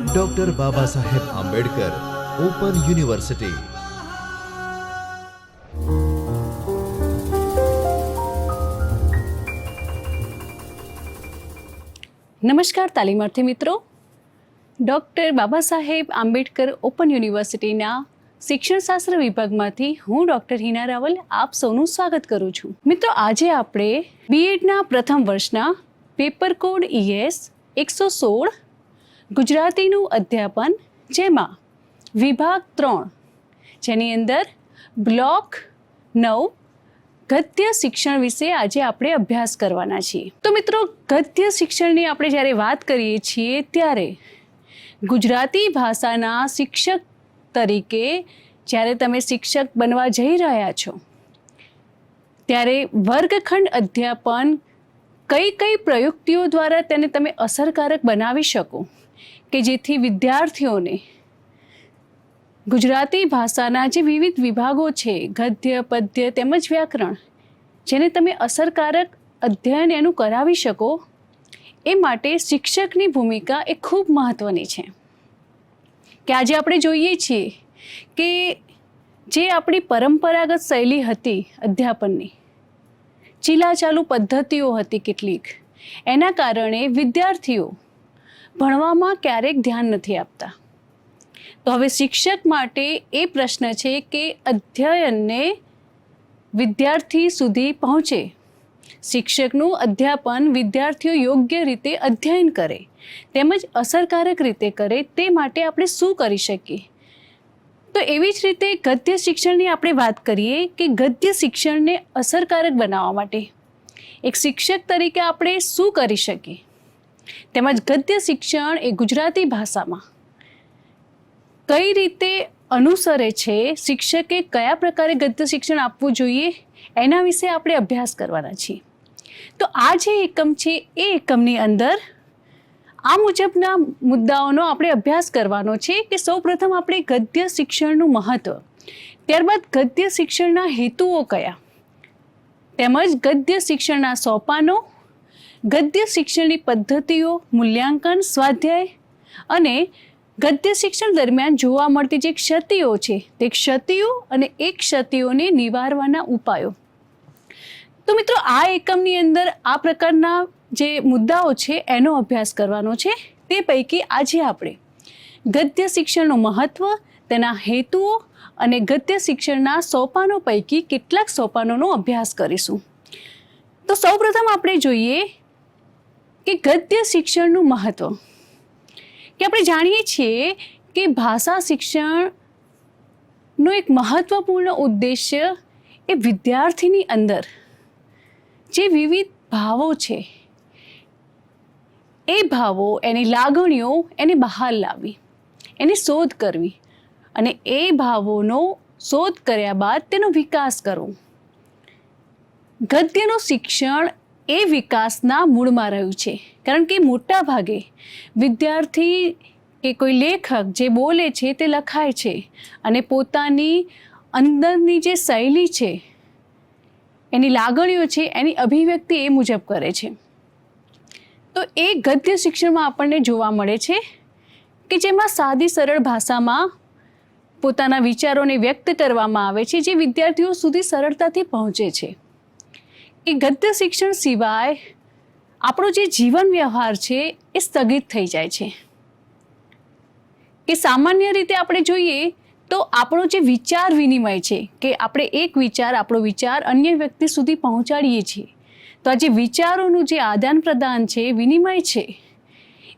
Doctor Baba Saheb Ambedkar open university. નમસ્કાર તાલીમાર્થી મિત્રો. Doctor Baba Saheb Ambedkar open યુનિવર્સિટીના શિક્ષણશાસ્ત્ર વિભાગમાંથી હું ડૉક્ટર હિના રાવલ આપ સૌનું સ્વાગત કરું છું. મિત્રો, આજે આપણે બીએડના પ્રથમ વર્ષના પેપર કોડ ES 116 ગુજરાતીનું અધ્યાપન, જેમાં વિભાગ 3 જેની અંદર બ્લોક 9 ગદ્ય શિક્ષણ વિશે આજે આપણે અભ્યાસ કરવાના છીએ. તો મિત્રો, ગદ્ય શિક્ષણની આપણે જ્યારે વાત કરીએ છીએ ત્યારે ગુજરાતી ભાષાના શિક્ષક તરીકે જ્યારે તમે શિક્ષક બનવા જઈ રહ્યા છો ત્યારે વર્ગખંડ અધ્યાપન કઈ કઈ પ્રયુક્તિઓ દ્વારા તેને તમે અસરકારક બનાવી શકો કે જેથી વિદ્યાર્થીઓને ગુજરાતી ભાષાના જે વિવિધ વિભાગો છે, ગદ્ય, પદ્ય તેમજ વ્યાકરણ, જેને તમે અસરકારક અધ્યયન એનું કરાવી શકો, એ માટે શિક્ષકની ભૂમિકા એ ખૂબ મહત્ત્વની છે. કે આજે આપણે જોઈએ છીએ કે જે આપણી પરંપરાગત શૈલી હતી અધ્યાપનની, ચીલાચાલુ પદ્ધતિઓ હતી કેટલીક, એના કારણે વિદ્યાર્થીઓ ભણવામાં ક્યારેક ધ્યાન નથી આપતા. તો હવે શિક્ષક માટે એ પ્રશ્ન છે કે અધ્યયનને વિદ્યાર્થી સુધી પહોંચે, શિક્ષકનું અધ્યાપન વિદ્યાર્થીઓ યોગ્ય રીતે અધ્યયન કરે તેમજ અસરકારક રીતે કરે, તે માટે આપણે શું કરી શકીએ. તો એવી જ રીતે ગદ્ય શિક્ષણની આપણે વાત કરીએ કે ગદ્ય શિક્ષણને અસરકારક બનાવવા માટે એક શિક્ષક તરીકે આપણે શું કરી શકીએ, તેમજ ગદ્ય શિક્ષણ એ ગુજરાતી ભાષામાં કઈ રીતે અનુસરે છે, શિક્ષકે કયા પ્રકારે ગદ્ય શિક્ષણ આપવું જોઈએ, એના વિશે આપણે અભ્યાસ કરવાના છીએ. તો આ જે એકમ છે એ એકમની અંદર આ મુજબના મુદ્દાઓનો આપણે અભ્યાસ કરવાનો છે કે સૌપ્રથમ આપણે ગદ્ય શિક્ષણનું મહત્ત્વ, ત્યારબાદ ગદ્ય શિક્ષણના હેતુઓ કયા, તેમજ ગદ્ય શિક્ષણના સોપાનો, ગદ્ય શિક્ષણની પદ્ધતિઓ, મૂલ્યાંકન, સ્વાધ્યાય અને ગદ્ય શિક્ષણ દરમિયાન જોવા મળતી જે ક્ષતિઓ છે તે ક્ષતિઓ અને એ ક્ષતિઓને નિવારવાના ઉપાયો. તો મિત્રો, આ એકમની અંદર આ પ્રકારના જે મુદ્દાઓ છે એનો અભ્યાસ કરવાનો છે. તે પૈકી આજે આપણે ગદ્ય શિક્ષણનું મહત્ત્વ, તેના હેતુઓ અને ગદ્ય શિક્ષણના સોપાનો પૈકી કેટલાક સોપાનોનો અભ્યાસ કરીશું. તો સૌપ્રથમ આપણે જોઈએ કે ગદ્ય શિક્ષણનું મહત્ત્વ. કે આપણે જાણીએ છીએ કે ભાષા શિક્ષણનો એક મહત્ત્વપૂર્ણ ઉદ્દેશ્ય એ વિદ્યાર્થીની અંદર જે વિવિધ ભાવો છે એ ભાવો, એની લાગણીઓ એને બહાર લાવવી, એની શોધ કરવી અને એ ભાવોનો શોધ કર્યા બાદ તેનો વિકાસ કરવો. ગદ્યનું શિક્ષણ એ વિકાસના મૂળમાં રહ્યું છે, કારણ કે મોટા ભાગે વિદ્યાર્થી કે કોઈ લેખક જે બોલે છે તે લખાય છે અને પોતાની અંદરની જે શૈલી છે, એની લાગણીઓ છે, એની અભિવ્યક્તિ એ મુજબ કરે છે. તો એ ગદ્ય શિક્ષણમાં આપણને જોવા મળે છે કે જેમાં સાદી સરળ ભાષામાં પોતાના વિચારોને વ્યક્ત કરવામાં આવે છે, જે વિદ્યાર્થીઓ સુધી સરળતાથી પહોંચે છે. એ ગદ્ય શિક્ષણ સિવાય આપણો જે જીવન વ્યવહાર છે એ સ્થગિત થઈ જાય છે. કે સામાન્ય રીતે આપણે જોઈએ તો આપણો જે વિચાર વિનિમય છે, કે આપણે એક વિચાર, આપણો વિચાર અન્ય વ્યક્તિ સુધી પહોંચાડીએ છીએ, તો આ જે વિચારોનું જે આદાન પ્રદાન છે, વિનિમય છે,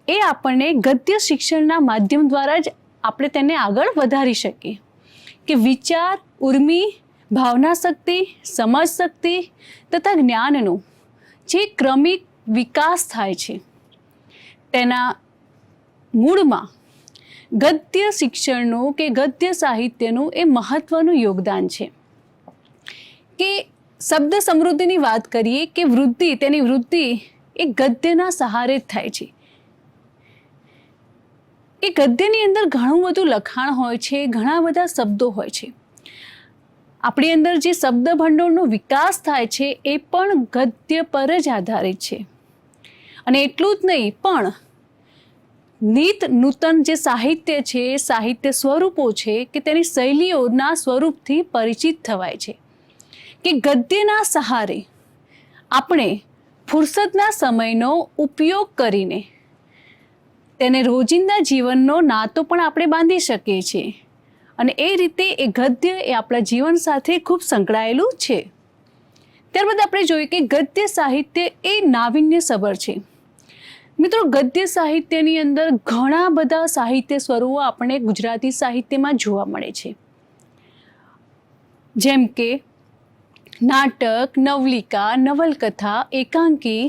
એ આપણને ગદ્ય શિક્ષણના માધ્યમ દ્વારા જ આપણે તેને આગળ વધારી શકીએ. કે વિચાર, ઉર્મિ, ભાવના શક્તિ, સમજ શક્તિ તથા જ્ઞાનનો જે ક્રમિક વિકાસ થાય છે, તેના મૂળમાં ગદ્ય શિક્ષણનું કે ગદ્ય સાહિત્યનું એ મહત્ત્વનું યોગદાન છે. કે શબ્દ સમૃદ્ધિની વાત કરીએ કે વૃદ્ધિ, તેની વૃદ્ધિ એ ગદ્યના સહારે જ થાય છે. એ ગદ્યની અંદર ઘણું બધું લખાણ હોય છે, ઘણા બધા શબ્દો હોય છે. આપણી અંદર જે શબ્દ ભંડોળનો વિકાસ થાય છે એ પણ ગદ્ય પર જ આધારિત છે. અને એટલું જ નહીં, પણ નિત નૂતન જે સાહિત્ય છે, સાહિત્ય સ્વરૂપો છે કે તેની શૈલીઓના સ્વરૂપથી પરિચિત થવાય છે. કે ગદ્યના સહારે આપણે ફુરસદના સમયનો ઉપયોગ કરીને તેને રોજિંદા જીવનનો નાતો પણ આપણે બાંધી શકીએ છીએ અને એ રીતે એ ગદ્ય એ આપણા જીવન સાથે ખૂબ સંકળાયેલું છે. ત્યારબાદ આપણે જોઈએ કે ગદ્ય સાહિત્ય એ નાવીન્યસભર છે. મિત્રો, ગદ્ય સાહિત્યની અંદર ઘણા બધા સાહિત્ય સ્વરૂપો આપણે ગુજરાતી સાહિત્યમાં જોવા મળે છે, જેમ કે નાટક, નવલિકા, નવલકથા, એકાંકી.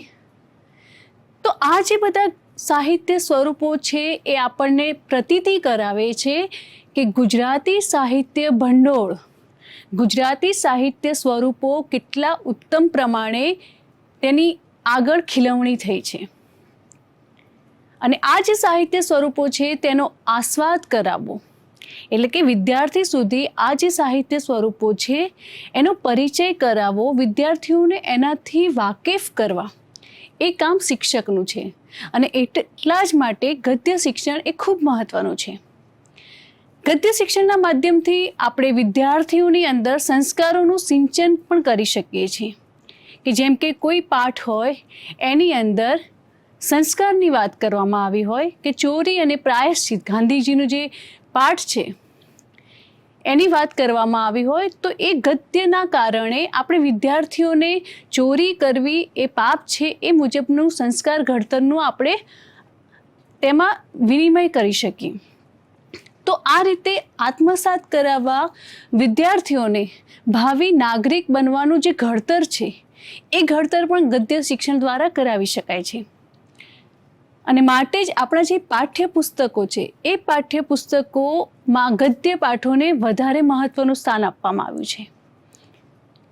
તો આ જે બધા સાહિત્ય સ્વરૂપો છે એ આપણને પ્રતીતિ કરાવે છે કે ગુજરાતી સાહિત્ય ભંડોળ, ગુજરાતી સાહિત્ય સ્વરૂપો કેટલા ઉત્તમ પ્રમાણે તેની આગળ ખીલવણી થઈ છે. અને આ જે સાહિત્ય સ્વરૂપો છે તેનો આસ્વાદ કરાવવો, એટલે કે વિદ્યાર્થી સુધી આ જે સાહિત્ય સ્વરૂપો છે એનો પરિચય કરાવવો, વિદ્યાર્થીઓને એનાથી વાકેફ કરવા, એ કામ શિક્ષકનું છે. અને એટલા જ માટે ગદ્ય શિક્ષણ એ ખૂબ મહત્ત્વનું છે. ગદ્ય શિક્ષણના માધ્યમથી આપણે વિદ્યાર્થીઓની અંદર સંસ્કારોનું સિંચન પણ કરી શકીએ છીએ. કે જેમ કે કોઈ પાઠ હોય એની અંદર સંસ્કારની વાત કરવામાં આવી હોય કે ચોરી અને પ્રાયશ્ચિત, ગાંધીજીનું જે પાઠ છે એની વાત કરવામાં આવી હોય, તો એ ગદ્યના કારણે આપણે વિદ્યાર્થીઓને ચોરી કરવી એ પાપ છે એ મુજબનું સંસ્કાર ઘડતરનું આપણે તેમાં વિનિમય કરી શકીએ. તો આ રીતે આત્મસાત કરાવવા વિદ્યાર્થીઓને ભાવિ નાગરિક બનવાનું જે ઘડતર છે એ ઘડતર પણ ગદ્ય શિક્ષણ દ્વારા કરાવી શકાય છે. અને માટે જ આપણા જે પાઠ્યપુસ્તકો છે એ પાઠ્યપુસ્તકોમાં ગદ્ય પાઠોને વધારે મહત્ત્વનું સ્થાન આપવામાં આવ્યું છે.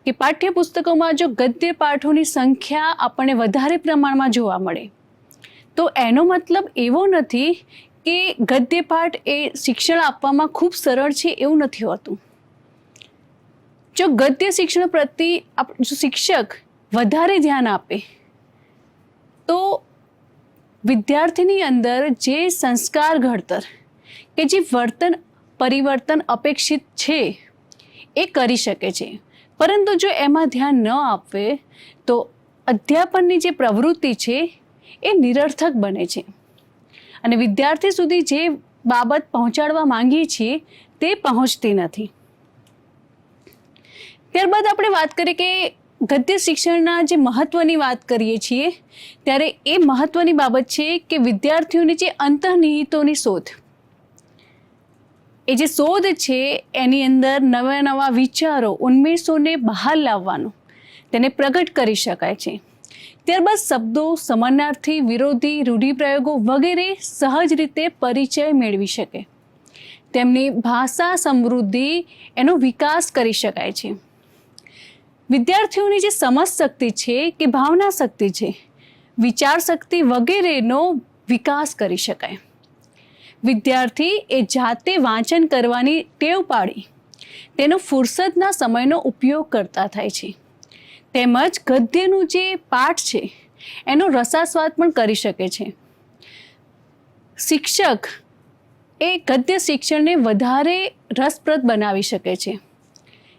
કે પાઠ્યપુસ્તકોમાં જો ગદ્ય પાઠોની સંખ્યા આપણને વધારે પ્રમાણમાં જોવા મળે તો એનો મતલબ એવો નથી કે ગદ્ય પાઠ એ શિક્ષણ આપવામાં ખૂબ સરળ છે, એવું નથી હોતું. જો ગદ્ય શિક્ષણ પ્રત્યે જો શિક્ષક વધારે ધ્યાન આપે તો વિદ્યાર્થીની અંદર જે સંસ્કાર ઘડતર કે જે વર્તન પરિવર્તન અપેક્ષિત છે એ કરી શકે છે. પરંતુ જો એમાં ધ્યાન ન આપે તો અધ્યાપનની જે પ્રવૃત્તિ છે એ નિરર્થક બને છે અને વિદ્યાર્થી સુધી જે બાબત પહોંચાડવા માંગીએ છીએ તે પહોંચતી નથી. ત્યારબાદ આપણે વાત કરીએ કે ગદ્ય શિક્ષણના જે મહત્ત્વની વાત કરીએ છીએ ત્યારે એ મહત્ત્વની બાબત છે કે વિદ્યાર્થીઓની જે અંતર્નિહિતોની શોધ, એ જે શોધ છે એની અંદર નવા નવા વિચારો, ઉન્મેષોને બહાર લાવવાનું, તેને પ્રગટ કરી શકાય છે. ત્યારબાદ શબ્દો, સમાનાર્થી, વિરોધી, રૂઢિપ્રયોગો વગેરે સહજ રીતે પરિચય મેળવી શકે. તેમની ભાષા સમૃદ્ધિ, એનો વિકાસ કરી શકાય છે. વિદ્યાર્થીઓની જે સમજ શક્તિ છે કે ભાવના શક્તિ છે, વિચાર શક્તિ વગેરેનો વિકાસ કરી શકાય. વિદ્યાર્થી એ જાતે વાંચન કરવાની ટેવ પાડી તેનો ફુરસદના સમયનો ઉપયોગ કરતા થાય છે. તેમજ ગદ્યનું જે પાઠ છે એનો રસાસ્વાદ પણ કરી શકે છે. શિક્ષક એ ગદ્ય શિક્ષણને વધારે રસપ્રદ બનાવી શકે છે,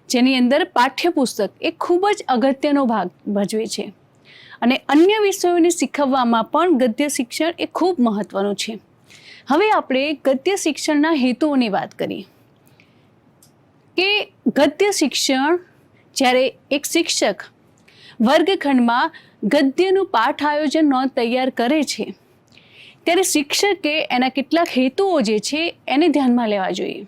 જેની અંદર પાઠ્યપુસ્તક એ ખૂબ જ અગત્યનો ભાગ ભજવે છે. અને અન્ય વિષયોને શીખવવામાં પણ ગદ્ય શિક્ષણ એ ખૂબ મહત્ત્વનું છે. હવે આપણે ગદ્ય શિક્ષણના હેતુઓની વાત કરીએ કે ગદ્ય શિક્ષણ, જ્યારે એક શિક્ષક વર્ગખંડમાં ગદ્યનું પાઠ આયોજન નોંધ તૈયાર કરે છે ત્યારે શિક્ષકે એના કેટલાક હેતુઓ જે છે એને ધ્યાનમાં લેવા જોઈએ.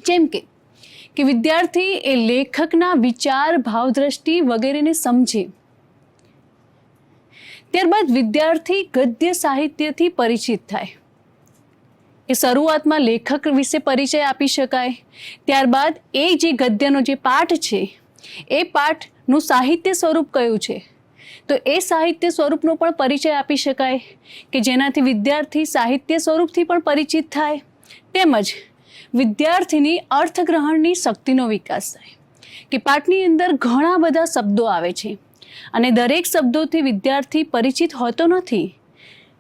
જેમ કે વિદ્યાર્થી એ લેખકના વિચાર, ભાવદ્રષ્ટિ વગેરેને સમજે. ત્યારબાદ વિદ્યાર્થી ગદ્ય સાહિત્યથી પરિચિત થાય. એ શરૂઆતમાં લેખક વિશે પરિચય આપી શકાય. ત્યારબાદ એ જે ગદ્યનો જે પાઠ છે એ પાઠનું સાહિત્ય સ્વરૂપ કયું છે તો એ સાહિત્ય સ્વરૂપનો પણ પરિચય આપી શકાય કે જેનાથી વિદ્યાર્થી સાહિત્ય સ્વરૂપથી પણ પરિચિત થાય. તેમજ વિદ્યાર્થીની અર્થગ્રહણની શક્તિનો વિકાસ થાય કે પાઠની અંદર ઘણા બધા શબ્દો આવે છે અને દરેક શબ્દોથી વિદ્યાર્થી પરિચિત હોતો નથી.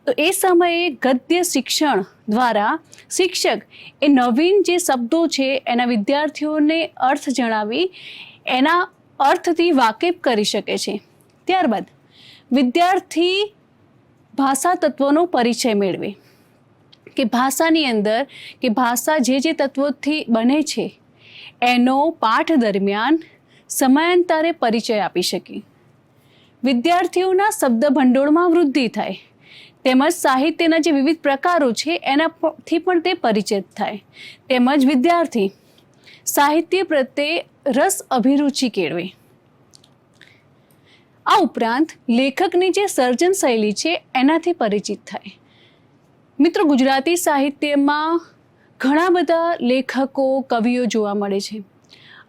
તો એ સમયે ગદ્ય શિક્ષણ દ્વારા શિક્ષક એ નવીન જે શબ્દો છે એના વિદ્યાર્થીઓને અર્થ જણાવી એના અર્થથી વાકેફ કરી શકે છે. ત્યારબાદ વિદ્યાર્થી ભાષા તત્વોનો પરિચય મેળવે કે ભાષાની અંદર કે ભાષા જે તત્વોથી બને છે એનો પાઠ દરમિયાન સમયાંતરે પરિચય આપી શકે. વિદ્યાર્થીઓના શબ્દ ભંડોળમાં વૃદ્ધિ થાય તેમજ સાહિત્યના જે વિવિધ પ્રકારો છે એનાથી પણ તે પરિચિત થાય તેમજ વિદ્યાર્થી સાહિત્ય પ્રત્યે રસ અભિરુચિ કેળવે. આ ઉપરાંત લેખકની જે સર્જન શૈલી છે એનાથી પરિચિત થાય. મિત્રો, ગુજરાતી સાહિત્યમાં ઘણા બધા લેખકો કવિઓ જોવા મળે છે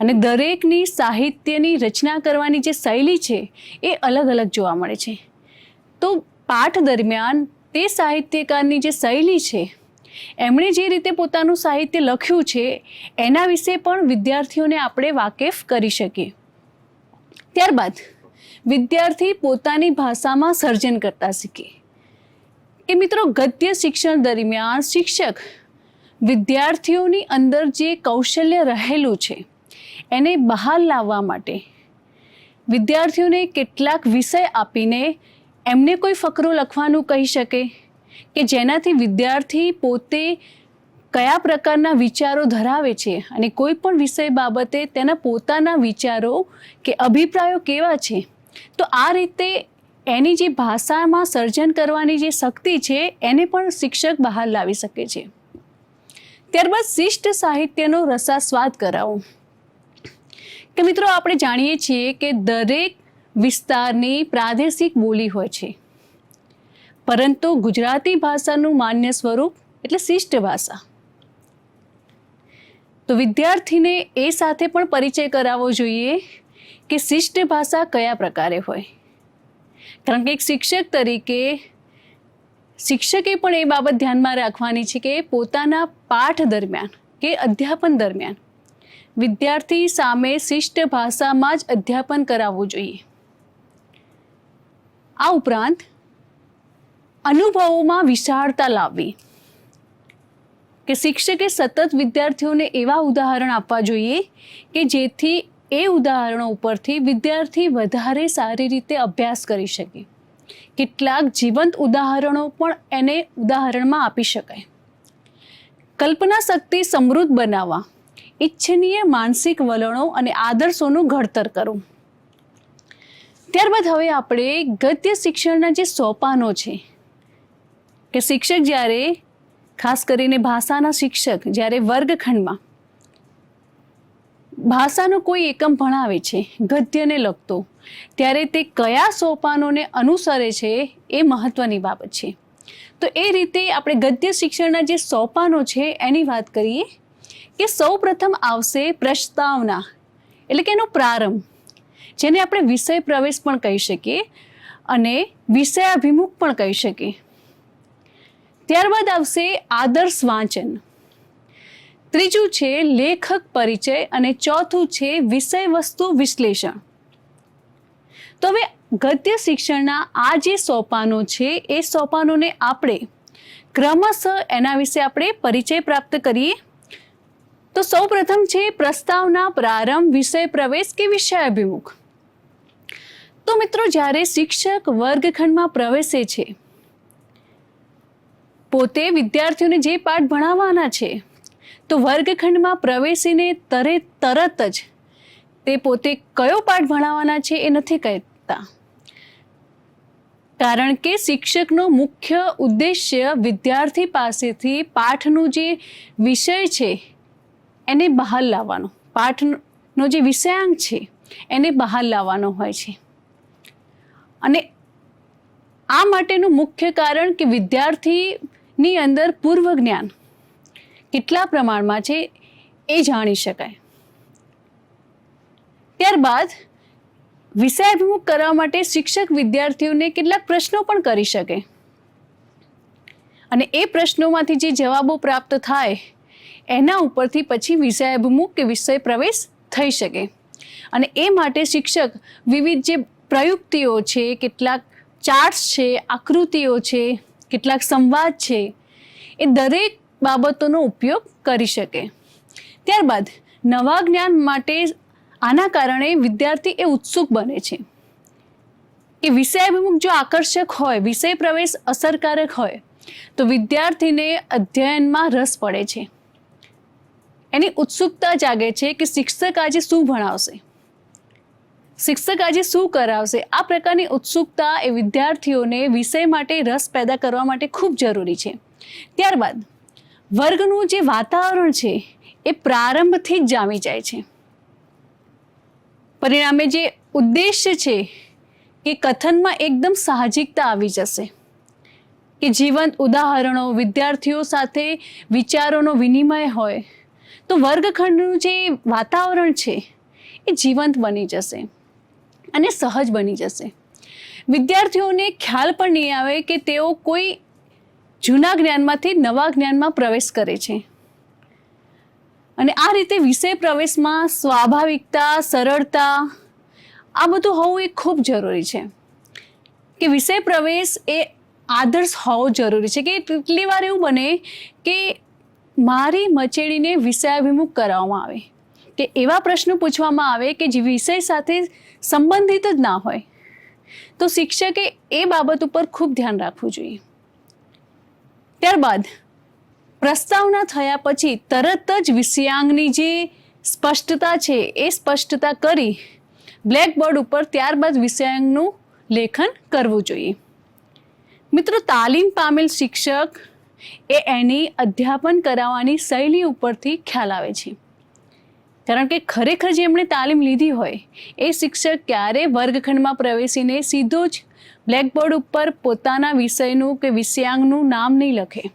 અને દરેકની સાહિત્યની રચના કરવાની જે શૈલી છે એ અલગ અલગ જોવા મળે છે. તો પાઠ દરમિયાન તે સાહિત્યકારની જે શૈલી છે એમણે જે રીતે પોતાનું સાહિત્ય લખ્યું છે એના વિશે પણ વિદ્યાર્થીઓને આપણે વાકેફ કરી શકીએ. ત્યારબાદ વિદ્યાર્થી પોતાની ભાષામાં સર્જન કરતા શીખે. કે મિત્રો, ગદ્ય શિક્ષણ દરમિયાન શિક્ષક વિદ્યાર્થીઓની અંદર જે કૌશલ્ય રહેલું છે એને બહાર લાવવા માટે વિદ્યાર્થીઓને કેટલાક વિષય આપીને એમને કોઈ ફકરો લખવાનું કહી શકે કે જેનાથી વિદ્યાર્થી પોતે કયા પ્રકારના વિચારો ધરાવે છે અને કોઈ પણ વિષય બાબતે તેના પોતાના વિચારો કે અભિપ્રાયો કેવા છે, તો આ રીતે એની જે ભાષામાં સર્જન કરવાની જે શક્તિ છે એને પણ શિક્ષક બહાર લાવી શકે છે. ત્યારબાદ શિષ્ટ સાહિત્યનો રસાસ્વાદ કરાવો. કે મિત્રો, આપણે જાણીએ છીએ કે દરેક વિસ્તારની પ્રાદેશિક બોલી હોય છે, પરંતુ ગુજરાતી ભાષાનું માન્ય સ્વરૂપ એટલે શિષ્ટ ભાષા. તો વિદ્યાર્થીને એ સાથે પણ પરિચય કરાવવો જોઈએ કે શિષ્ટ ભાષા કયા પ્રકારે હોય. કારણ કે એક શિક્ષક તરીકે શિક્ષકે પણ એ બાબત ધ્યાનમાં રાખવાની છે કે પોતાના પાઠ દરમિયાન કે અધ્યાપન દરમિયાન વિદ્યાર્થી સામે શિષ્ટ ભાષામાં જ અધ્યાપન કરાવવું જોઈએ. આ ઉપરાંત અનુભવોમાં વિશાળતા લાવવી. કે શિક્ષકે સતત વિદ્યાર્થીઓને એવા ઉદાહરણ આપવા જોઈએ કે જેથી એ ઉદાહરણો ઉપરથી વિદ્યાર્થી વધારે સારી રીતે અભ્યાસ કરી શકે. કેટલાક જીવંત ઉદાહરણો પણ એને ઉદાહરણમાં આપી શકાય. કલ્પના શક્તિ સમૃદ્ધ બનાવવા ઇચ્છનીય માનસિક વલણો અને આદર્શોનું ઘડતર કરવું. ત્યારબાદ હવે આપણે ગદ્ય શિક્ષણના જે સોપાનો છે કે શિક્ષક જ્યારે ખાસ કરીને ભાષાના શિક્ષક જ્યારે વર્ગખંડમાં ભાષાનો કોઈ એકમ ભણાવે છે ગદ્યને લગતો, ત્યારે તે કયા સોપાનોને અનુસરે છે એ મહત્વની બાબત છે. તો એ રીતે આપણે ગદ્ય શિક્ષણના જે સોપાનો છે એની વાત કરીએ કે સૌ પ્રથમ આવશે પ્રસ્તાવના એટલે કે એનો પ્રારંભ, જેને આપણે વિષય પ્રવેશ પણ કહી શકીએ અને વિષયાભિમુખ પણ કહી શકીએ. ત્યારબાદ આવશે આદર્શ વાંચન, ત્રીજું છે લેખક પરિચય અને ચોથું છે વિષય વસ્તુ વિશ્લેષણ. તો હવે ગદ્ય શિક્ષણના આ જે સોપાનો છે એ સોપાનોને આપણે ક્રમશઃ એના વિશે આપણે પરિચય પ્રાપ્ત કરીએ. તો સૌ પ્રથમ છે પ્રસ્તાવના, પ્રારંભ, વિષય પ્રવેશ કે વિષયાભિમુખ. તો મિત્રો, જ્યારે શિક્ષક વર્ગખંડમાં પ્રવેશે છે, પોતે વિદ્યાર્થીઓને જે પાઠ ભણાવવાના છે, તો વર્ગખંડમાં પ્રવેશીને તરત જ તે પોતે કયો પાઠ ભણાવવાના છે એ નથી કહેતા. કારણ કે શિક્ષકનો મુખ્ય ઉદ્દેશ્ય વિદ્યાર્થી પાસેથી પાઠનું જે વિષય છે એને બહાર લાવવાનો, પાઠનો જે વિષયાંક છે એને બહાર લાવવાનો હોય છે. અને આ માટેનું મુખ્ય કારણ કે વિદ્યાર્થીની અંદર પૂર્વ જ્ઞાન કેટલા પ્રમાણમાં છે એ જાણી શકાય. ત્યારબાદ વિષયાભિમુખ કરવા માટે શિક્ષક વિદ્યાર્થીઓને કેટલાક પ્રશ્નો પણ કરી શકે અને એ પ્રશ્નોમાંથી જે જવાબો પ્રાપ્ત થાય એના ઉપરથી પછી વિષયાભિમુખ કે વિષય પ્રવેશ થઈ શકે. અને એ માટે શિક્ષક વિવિધ જે પ્રયુક્તિઓ છે, કેટલાક ચાર્ટ્સ છે, આકૃતિઓ છે કેટલાક સંવાદ છે, એ દરેક બાબતોનો ઉપયોગ કરી શકે. ત્યારબાદ નવા જ્ઞાન માટે આના કારણે વિદ્યાર્થી એ ઉત્સુક બને છે કે વિષય અભિમુખ જો આકર્ષક હોય, વિષય પ્રવેશ અસરકારક હોય તો વિદ્યાર્થીને અધ્યયનમાં રસ પડે છે. એની ઉત્સુકતા જાગે છે કે શિક્ષક આજે શું ભણાવશે, શિક્ષક આજે શું કરાવશે. આ પ્રકારની ઉત્સુકતા એ વિદ્યાર્થીઓને વિષય માટે રસ પેદા કરવા માટે ખૂબ જરૂરી છે. ત્યારબાદ વર્ગનું જે વાતાવરણ છે એ પ્રારંભથી જ જામી જાય છે. પરિણામે જે ઉદ્દેશ્ય છે કે કથનમાં એકદમ સાહજિકતા આવી જશે, કે જીવંત ઉદાહરણો, વિદ્યાર્થીઓ સાથે વિચારોનો વિનિમય હોય તો વર્ગખંડનું જે વાતાવરણ છે એ જીવંત બની જશે અને સહજ બની જશે. વિદ્યાર્થીઓને ખ્યાલ પણ નહીં આવે કે તેઓ કોઈ જૂના જ્ઞાનમાંથી નવા જ્ઞાનમાં પ્રવેશ કરે છે. અને આ રીતે વિષય પ્રવેશમાં સ્વાભાવિકતા, સરળતા આ બધું હોવું એ ખૂબ જરૂરી છે. કે વિષય પ્રવેશ એ આદર્શ હોવો જરૂરી છે. કે કેટલી વાર એવું બને કે મારી મચેડીને વિષયાભિમુખ કરાવવામાં આવે, કે એવા પ્રશ્નો પૂછવામાં આવે કે જે વિષય સાથે સંબંધિત જ ના હોય, તો શિક્ષકે એ બાબત ઉપર ખૂબ ધ્યાન રાખવું જોઈએ. ત્યારબાદ પ્રસ્તાવના થયા પછી તરત જ વિષયાંગની જે સ્પષ્ટતા છે એ સ્પષ્ટતા કરી બ્લેકબોર્ડ ઉપર ત્યારબાદ વિષયાંગનું લેખન કરવું જોઈએ. મિત્રો, તાલીમ પામેલ શિક્ષક એ એની અધ્યાપન કરાવવાની શૈલી ઉપરથી ખ્યાલ આવે છે. કારણ કે ખરેખર જેમણે તાલીમ લીધી હોય એ શિક્ષક ક્યારે વર્ગખંડમાં પ્રવેશીને સીધો જ બ્લેકબોર્ડ ઉપર પોતાના વિષયનું કે વિષયાંગનું નામ નહીં લખે.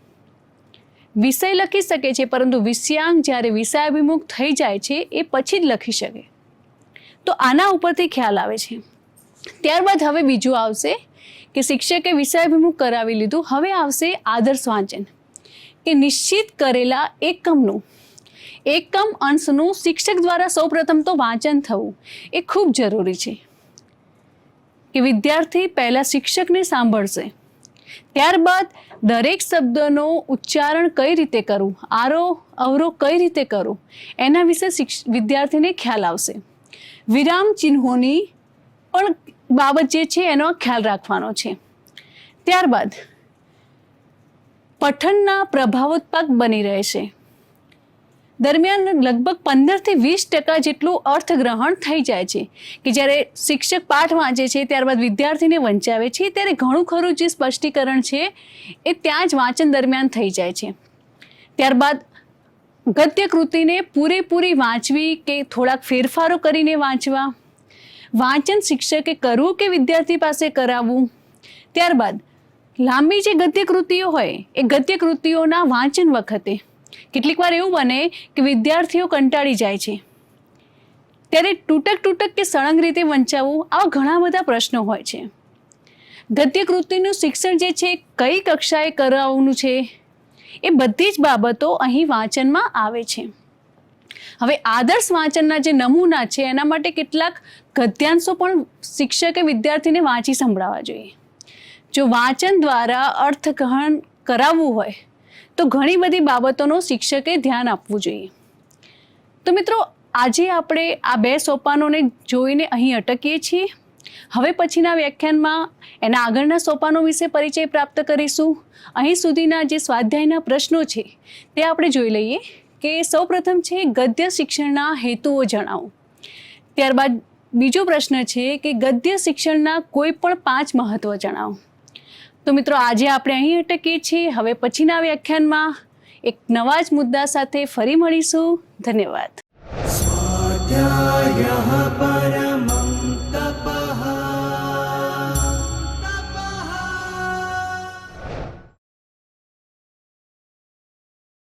વિષય લખી શકે છે, પરંતુ વિષયાંગ જ્યારે વિષયાભિમુખ થઈ જાય છે એ પછી જ લખી શકે. તો આના ઉપરથી ખ્યાલ આવે છે. ત્યારબાદ હવે બીજું આવશે કે શિક્ષકે વિષયાભિમુખ કરાવી લીધું, હવે આવશે આદર્શ વાંચન. કે નિશ્ચિત કરેલા એકમ અંશનું શિક્ષક દ્વારા સૌપ્રથમ તો વાંચન થવું એ ખૂબ જરૂરી છે. કે વિદ્યાર્થી પહેલાં શિક્ષકને સાંભળશે, ત્યારબાદ દરેક શબ્દનો ઉચ્ચારણ કઈ રીતે કરવું, આરોહ અવરોહ કઈ રીતે કરવું એના વિશે વિદ્યાર્થીને ખ્યાલ આવશે. વિરામ ચિહ્નોની પણ બાબત જે છે એનો ખ્યાલ રાખવાનો છે. ત્યારબાદ પઠનના પ્રભાવોત્પાદક બની રહેશે. દરમિયાન લગભગ 15 થી 20% જેટલું અર્થગ્રહણ થઈ જાય છે. કે જ્યારે શિક્ષક પાઠ વાંચે છે ત્યારબાદ વિદ્યાર્થીને વંચાવે છે ત્યારે ઘણું ખરું જે સ્પષ્ટીકરણ છે એ ત્યાં જ વાંચન દરમિયાન થઈ જાય છે. ત્યારબાદ ગદ્ય કૃતિને પૂરેપૂરી વાંચવી કે થોડાક ફેરફારો કરીને વાંચવા, વાંચન શિક્ષકે કરવું કે વિદ્યાર્થી પાસે કરાવવું. ત્યારબાદ લાંબી જે ગદ્ય કૃતિઓ હોય એ ગદ્ય કૃતિઓના વાંચન વખતે કેટલીક વાર એવું બને કે વિદ્યાર્થીઓ કંટાળી જાય છે, ત્યારે તૂટક કે સળંગ રીતે વંચાવવું, આવા ઘણા બધા પ્રશ્નો હોય છે. ગદ્ય કૃતિનું શિક્ષણ જે છે કઈ કક્ષાએ કરાવવાનું છે એ બધી જ બાબતો અહીં વાંચનમાં આવે છે. હવે આદર્શ વાંચનના જે નમૂના છે એના માટે કેટલાક ગદ્યાંશો પણ શિક્ષકે વિદ્યાર્થીને વાંચી સંભળાવવા જોઈએ. જો વાંચન દ્વારા અર્થગ્રહણ કરાવવું હોય તો ઘણી બધી બાબતોનો શિક્ષકે ધ્યાન આપવું જોઈએ. તો મિત્રો, આજે આપણે આ 2 સોપાનોને જોઈને અહીં અટકીએ છીએ. હવે પછીના વ્યાખ્યાનમાં એના આગળના સોપાનો વિશે પરિચય પ્રાપ્ત કરીશું. અહીં સુધીના જે સ્વાધ્યાયના પ્રશ્નો છે તે આપણે જોઈ લઈએ. કે સૌપ્રથમ છે ગદ્ય શિક્ષણના હેતુઓ જણાવો. ત્યારબાદ બીજો પ્રશ્ન છે કે ગદ્ય શિક્ષણના કોઈ પણ 5 મહત્વ જણાવો. તો મિત્રો, આજે આપણે અહીં અટકીએ છીએ. હવે પછીના વ્યાખ્યાનમાં એક નવા જ મુદ્દા સાથે ફરી મળીશું. ધન્યવાદ. સ્વાધ્યાયઃ પરમ